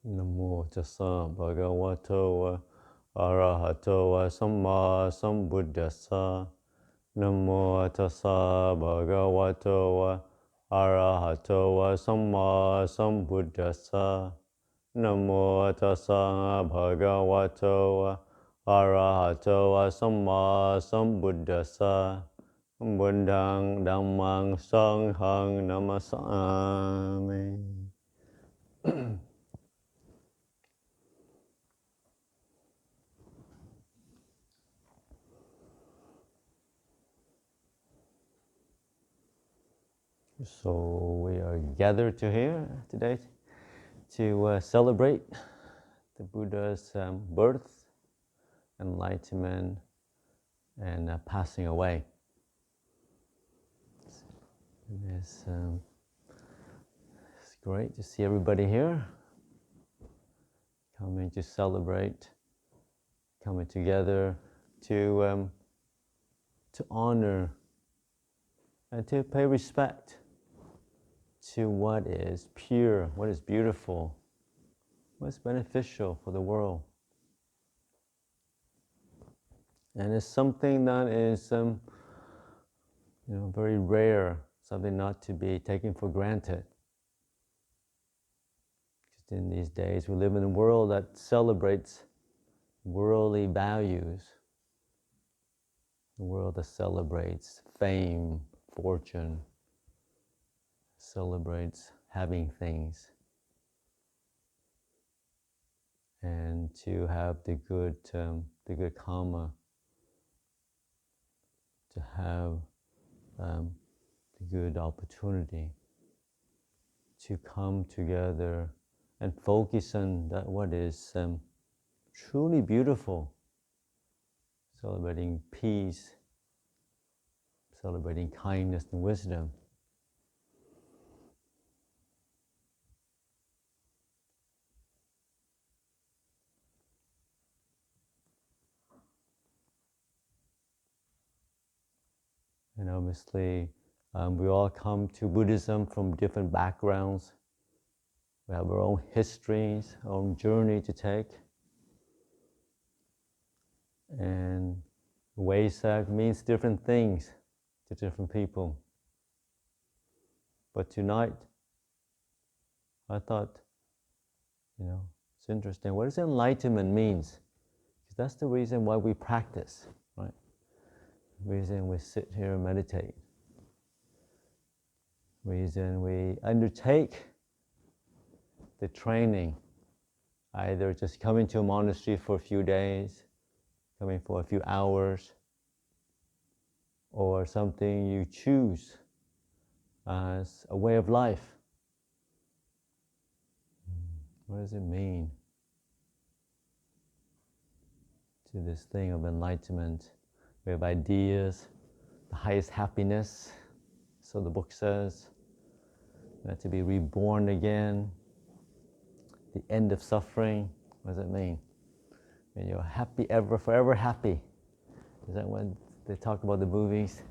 Namo tassa bhagavato arahato samma sambuddhassa. Namo tassa bhagavato arahato samma sambuddhassa. Namo tassa bhagavato arahato samma sambuddhassa. Buddhang dhammang sanghang namasami. So we are gathered here today to celebrate the Buddha's birth, enlightenment, and passing away. It's great to see everybody here, coming to celebrate, coming together to honor and to pay respect to what is pure, what is beautiful, what's beneficial for the world. And it's something that is very rare, something not to be taken for granted. Just in these days, we live in a world that celebrates worldly values, a world that celebrates fame, fortune, celebrates having things, and to have the good karma, to have the good opportunity to come together and focus on that what is truly beautiful, celebrating peace, celebrating kindness and wisdom. And obviously, we all come to Buddhism from different backgrounds. We have our own histories, our own journey to take. And Vesakha means different things to different people. But tonight, I thought, it's interesting. What does enlightenment means? Because that's the reason why we practice, right? The reason we sit here and meditate. The reason we undertake the training, either just coming to a monastery for a few days, coming for a few hours, or something you choose as a way of life. What does it mean to this thing of enlightenment? We have ideas, the highest happiness, so the book says, to be reborn again, the end of suffering. What does it mean? When you're happy ever, forever happy. Is that when they talk about the movies?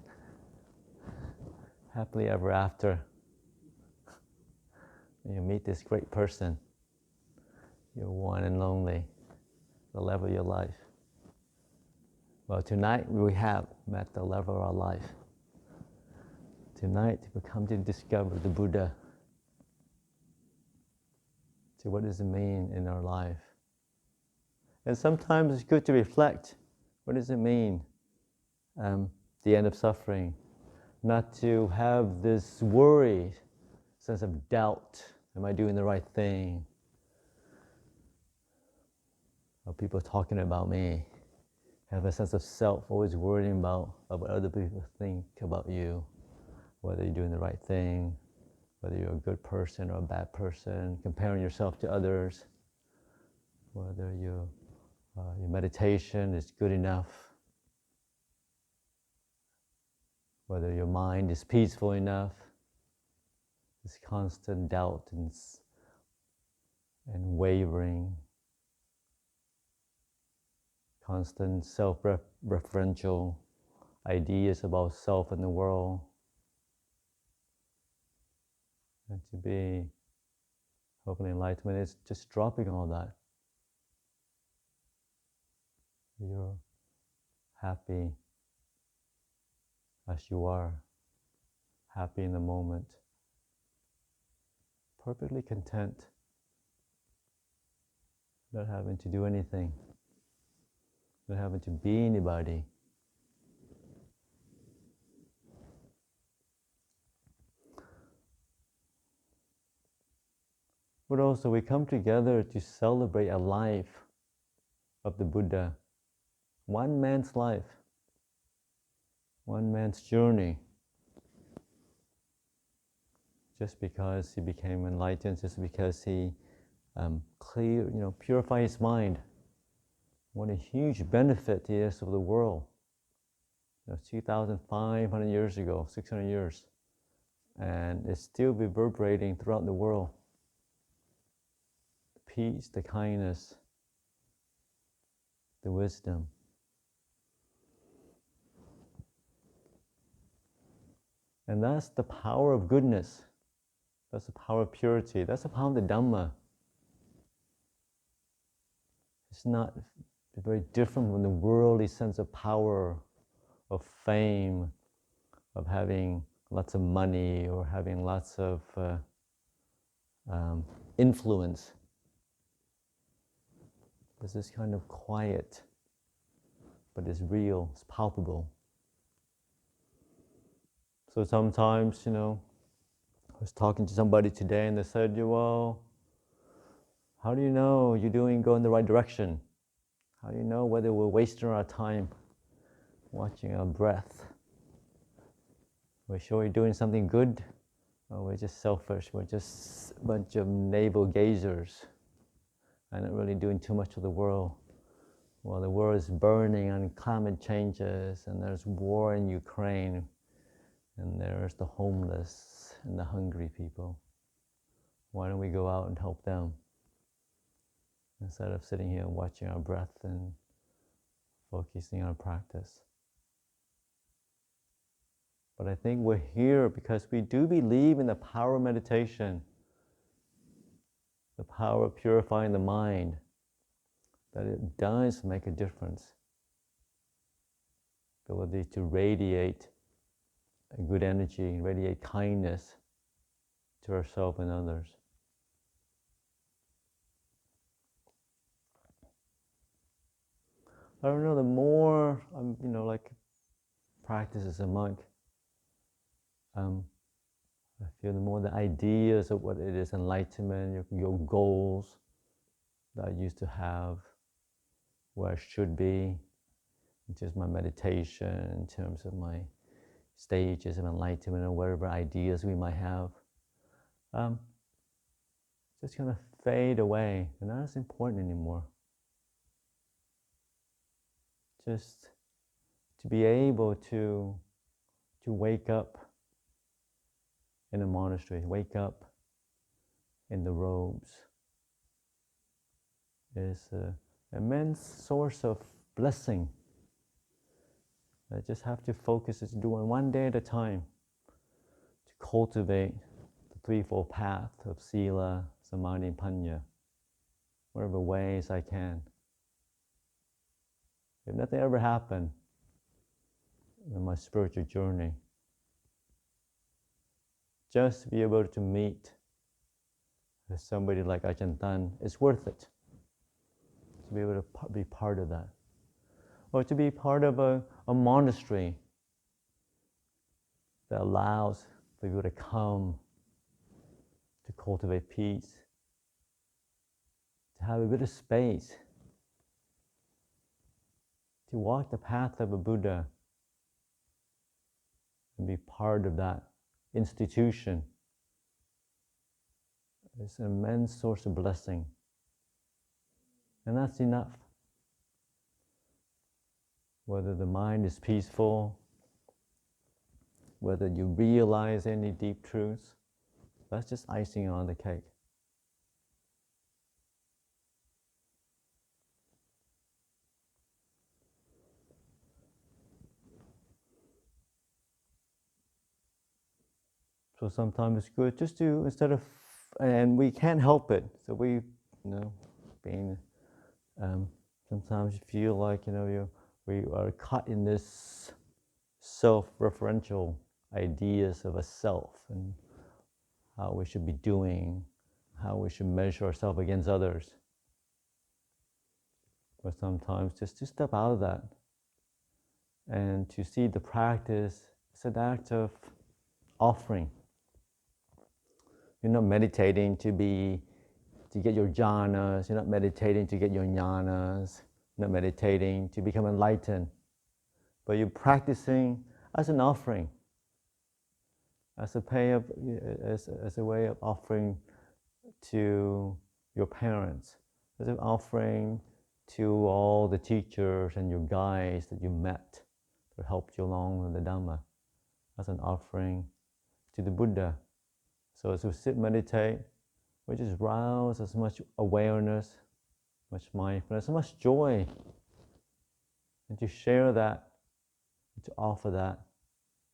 Happily ever after. When you meet this great person, you're one and lonely, the love of your life. Well, tonight we have met the love of our life. Tonight we come to discover the Buddha. So what does it mean in our life? And sometimes it's good to reflect. What does it mean? The end of suffering. Not to have this worry, sense of doubt. Am I doing the right thing? Are people talking about me? Have a sense of self, always worrying about what other people think about you, whether you're doing the right thing, whether you're a good person or a bad person, comparing yourself to others, whether your meditation is good enough, whether your mind is peaceful enough. This constant doubt and wavering, constant self-referential ideas about self and the world, and to be Open enlightenment is just dropping all that. You're happy as you are, happy in the moment, perfectly content, not having to do anything, not having to be anybody. But also we come together to celebrate a life of the Buddha, one man's life, one man's journey. Just because he became enlightened, just because he purified his mind, what a huge benefit he is of the world. 2,500 years ago, 600 years, and it's still reverberating throughout the world. The peace, the kindness, the wisdom. And that's the power of goodness. That's the power of purity. That's the power of the Dhamma. It's not very different from the worldly sense of power, of fame, of having lots of money or having lots of influence. There's this kind of quiet, but it's real, it's palpable. So sometimes, I was talking to somebody today and they said, well, how do you know you're going in the right direction? How do you know whether we're wasting our time watching our breath? We're sure we're doing something good, or we're just selfish, we're just a bunch of navel gazers and not really doing too much for the world. Well, the world is burning and climate changes, and there's war in Ukraine, and there's the homeless and the hungry people. Why don't we go out and help them instead of sitting here and watching our breath and focusing on practice? But I think we're here because we do believe in the power of meditation, the power of purifying the mind, that it does make a difference. The ability to radiate a good energy, radiate kindness to ourselves and others. I don't know, the more I'm, practice as a monk, I feel the more the ideas of what it is, enlightenment, your goals that I used to have, where I should be, in terms of my meditation, in terms of my stages of enlightenment, or whatever ideas we might have, just kind of fade away. They're not as important anymore. Just to be able to wake up in a monastery, wake up in the robes, is an immense source of blessing. I just have to focus, just do one day at a time to cultivate the threefold path of Sila, Samadhi, and Panya, whatever ways I can. If nothing ever happened in my spiritual journey, just to be able to meet with somebody like Ajahn, it's worth it. To be able to be part of that. Or to be part of a monastery that allows people to come, to cultivate peace, to have a bit of space, to walk the path of a Buddha and be part of that institution. It's an immense source of blessing. And that's enough. Whether the mind is peaceful, whether you realize any deep truths, that's just icing on the cake. So sometimes it's good just to, instead of and we can't help it. So we, being sometimes you feel like we are caught in this self-referential ideas of a self and how we should be doing, how we should measure ourselves against others. But sometimes just to step out of that and to see the practice as an act of offering. You're not meditating to get your jhanas, you're not meditating to get your jnanas, you're not meditating to become enlightened, but you're practicing as an offering, as a way of offering to your parents, as an offering to all the teachers and your guides that you met that helped you along in the Dhamma, as an offering to the Buddha. So as we sit, meditate, we just rouse as much awareness, much mindfulness, so much joy, and to share that, to offer that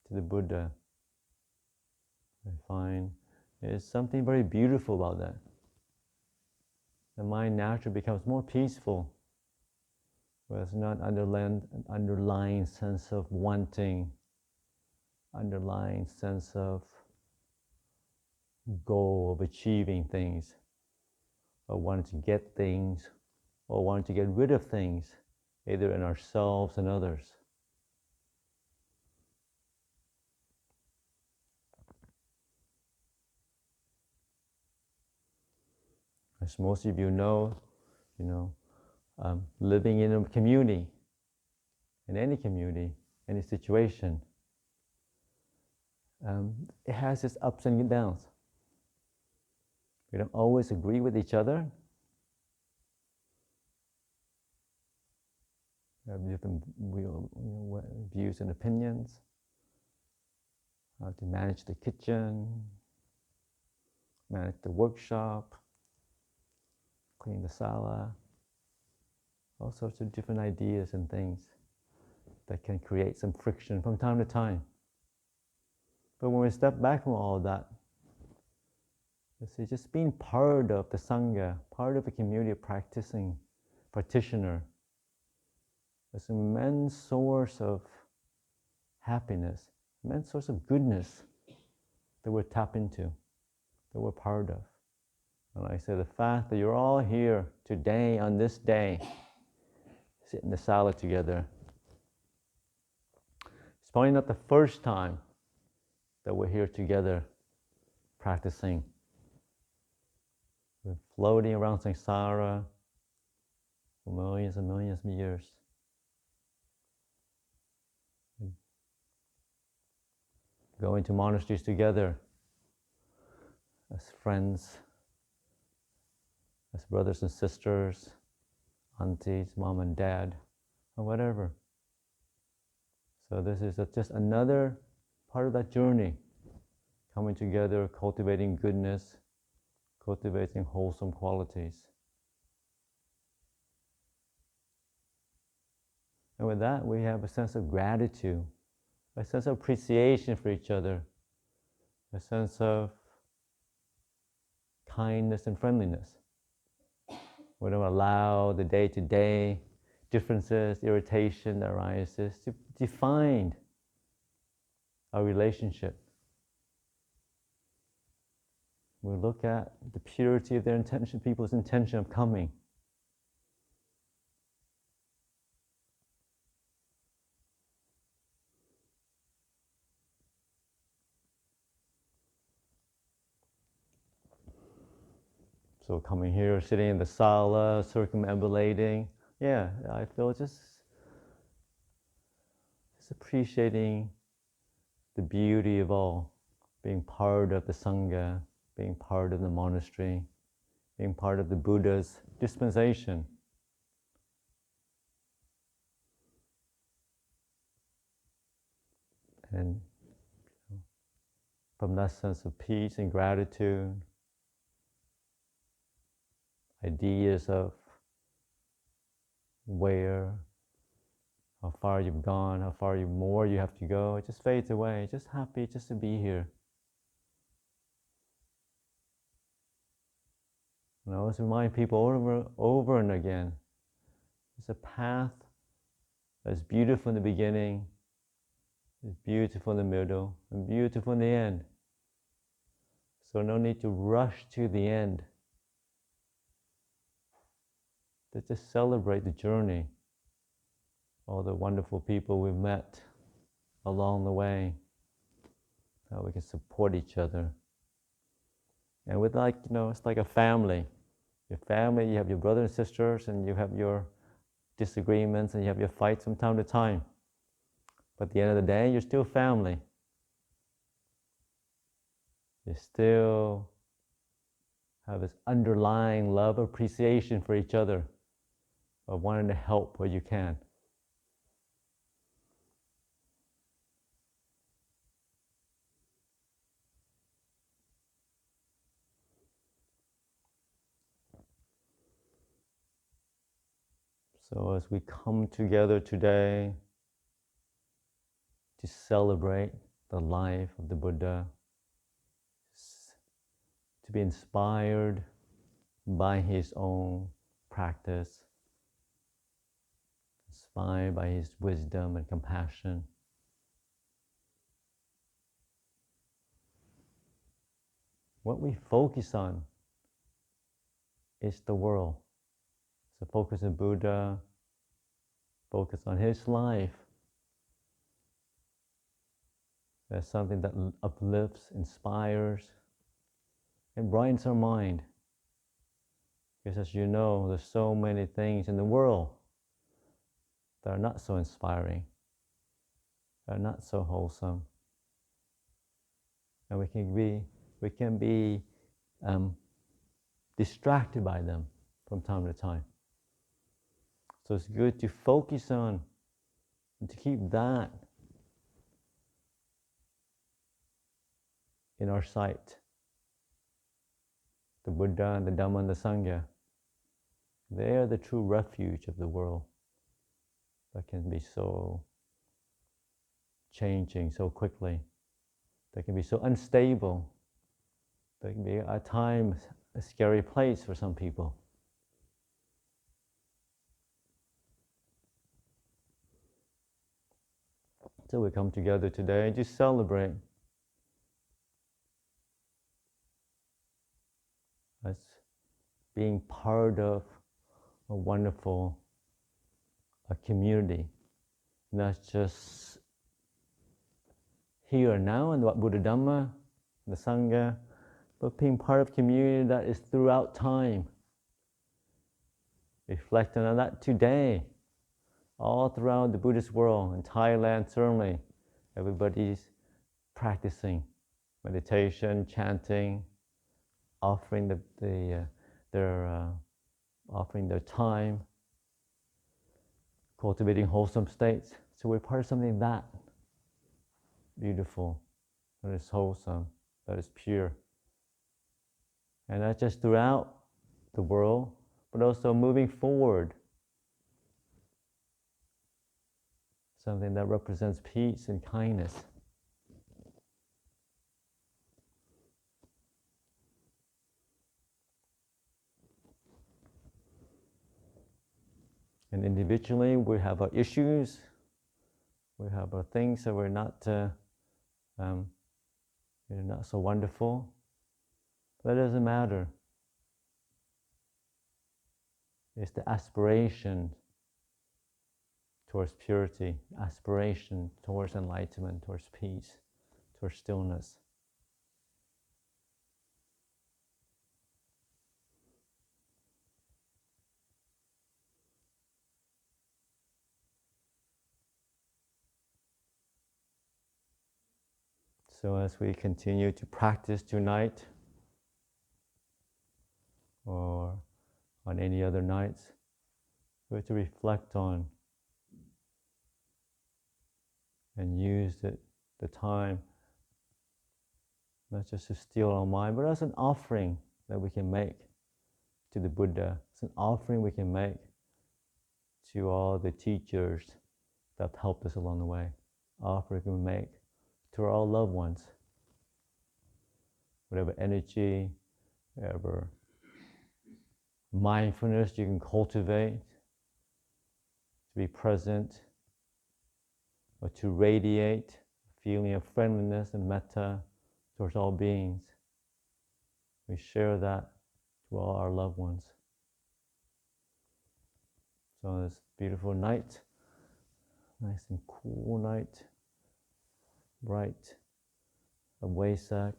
to the Buddha. I find there's something very beautiful about that. The mind naturally becomes more peaceful, where it's not an underlying sense of wanting, underlying sense of goal of achieving things, or wanting to get things, or wanting to get rid of things, either in ourselves and others. As most of you know, living in a community, in any community, any situation, it has its ups and downs. We don't always agree with each other. We have different views and opinions. How to manage the kitchen, manage the workshop, clean the sala, all sorts of different ideas and things that can create some friction from time to time. But when we step back from all of that, just being part of the Sangha, part of a community of practicing practitioner, is an immense source of happiness, immense source of goodness that we're tapped into, that we're part of. And like I said, the fact that you're all here today, on this day, sit in the sala together, it's probably not the first time that we're here together practicing. We're floating around samsara for millions and millions of years. Going to monasteries together as friends, as brothers and sisters, aunties, mom and dad, or whatever. So this is just another part of that journey, coming together, cultivating goodness, cultivating wholesome qualities. And with that, we have a sense of gratitude, a sense of appreciation for each other, a sense of kindness and friendliness. We don't allow the day-to-day differences, irritation that arises to define our relationship. We look at the purity of their intention, people's intention of coming. So coming here, sitting in the sala, circumambulating, I feel just appreciating the beauty of all, being part of the Sangha, being part of the monastery, being part of the Buddha's dispensation. And from that sense of peace and gratitude, ideas of how far you've gone, how far more you have to go, it just fades away. Just happy just to be here. And I always remind people over and again, it's a path that's beautiful in the beginning, it's beautiful in the middle, and beautiful in the end. So no need to rush to the end. Let's just celebrate the journey, all the wonderful people we've met along the way, how we can support each other. And with it's like a family. Your family, you have your brothers and sisters, and you have your disagreements, and you have your fights from time to time. But at the end of the day, you're still family. You still have this underlying love, appreciation for each other, of wanting to help where you can. So as we come together today to celebrate the life of the Buddha, to be inspired by his own practice, inspired by his wisdom and compassion, what we focus on is the world. So focus on Buddha, focus on his life. That's something that uplifts, inspires, and brightens our mind. Because as you know, there's so many things in the world that are not so inspiring, that are not so wholesome. And we can be distracted by them from time to time. So it's good to focus on and to keep that in our sight. The Buddha and the Dhamma and the Sangha, they are the true refuge of the world that can be so changing so quickly. They can be so unstable. They can be at times a scary place for some people. So we come together today to celebrate as being part of a wonderful community, not just here and now in the Buddha Dhamma, the Sangha, but being part of a community that is throughout time. Reflecting on that today, all throughout the Buddhist world, in Thailand certainly, everybody's practicing meditation, chanting, offering their time, cultivating wholesome states. So we're part of something that beautiful, that is wholesome, that is pure. And not just throughout the world, but also moving forward. Something that represents peace and kindness. And individually, we have our issues, we have our things that we're not so wonderful. But it doesn't matter. It's the aspiration towards purity, aspiration towards enlightenment, towards peace, towards stillness. So as we continue to practice tonight, or on any other nights, we have to reflect on and use the time, not just to still our mind, but as an offering that we can make to the Buddha. It's an offering we can make to all the teachers that have helped us along the way. Offering we can make to our loved ones. Whatever energy, whatever mindfulness you can cultivate to be present, or to radiate a feeling of friendliness and metta towards all beings. We share that to all our loved ones. So this beautiful night, nice and cool night, bright, of Vesakha,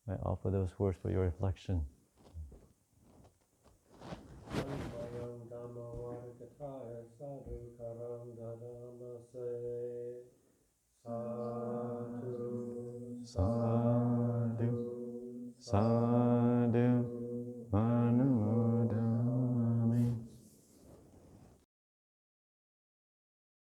I offer those words for your reflection. Sadhu, sadhu, sadhu.